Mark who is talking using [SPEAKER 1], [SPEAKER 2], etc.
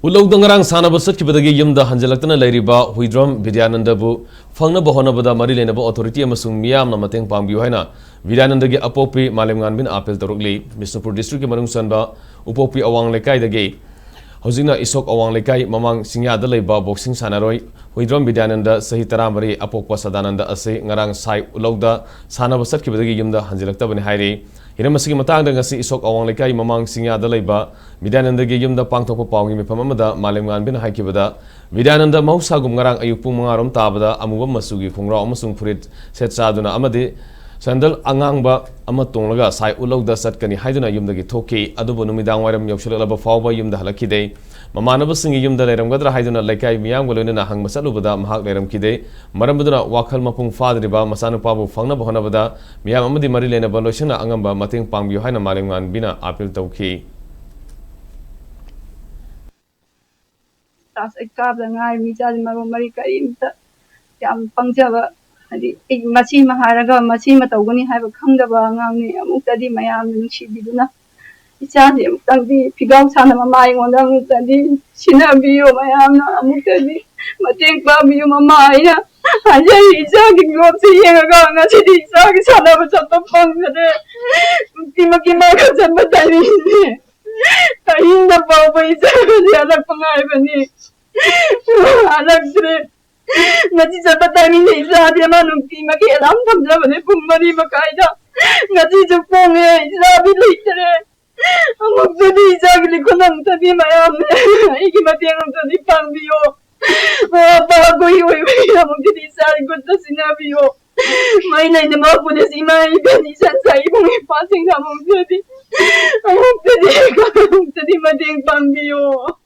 [SPEAKER 1] Ulaudangarang Sanaba Sakibadagi Yumda Hanjalakana Lariba, Huidram, Vidyanandabu, Fangna Bahonabada Marilenaba Authority Amasung Miam Namateng Pambuhana, Vidyanandagi Apopi, Malangan bin Apel Torugli, Misnupur District Marung Sanba, Upopi Awang Lekai the Gay, Hosina Isok Awang Lekai, Mamang Singya the Leba, Boxing Sanaroi, Huidram Vidyananda, Sahitaramari, Apokwa Sadananda Ase, Ngarang Sai, Ulauda, Sanaba Sakibadagi Yumda Hanjalaktaban Hairi. Hiramasi matang dengan si isok awang lekai mamang singya dalaiba Vidyananda gi yumda pangthokpa pawgi mifam amada malemngan bin haikibada Vidyananda mahsa gum ngarang ayuk pung mangarom tabada amuba masugi khongra amasung furit setsaduna amade sandal angangba ama tonglaga sai ulauda satkani haiduna yumdagi thoki adubu numidang wairam yokshilaba fawba yumda halakide Mamanaba singi yumda leramgadra haiduna lekai miyam golona hang masalubada mahak leram kide marambuduna wakal mapung fadriba masanu pabu fangna bahonabada miyam amadi mari lena baloshana angamba mating pangbiyo haina malengan bina apil tawki
[SPEAKER 2] tas ekab ngai mi jali maro mari kaimta yam pangjaba hadi ik machi maharaga machi matawgani haiba khangdaba ngangni amuktadi mayam nungsibiduna Ichadi amutadi pigaw sana mamay ngonda amutadi sinabiyo mayamna amutadi mateng pabiyo mamay na ajay ichagi gopsi yengaga ngachidi ichagi sana bachata pangade kima kachan batani tahinda pawpa ichagi anak pangay bani anak sre ngaji sabatani ne ichadi amanung kima kelam thamja bani pummari makaida ngaji jupong ye ichadi leitere Amok tadi jagli kunang tadi mayam iki matiang tadi pangbiyo apa goi amok tadi sari gutta sinabiyo mai nai nama punya si mai bani sai bungi pasing amok tadi matiang pangbiyo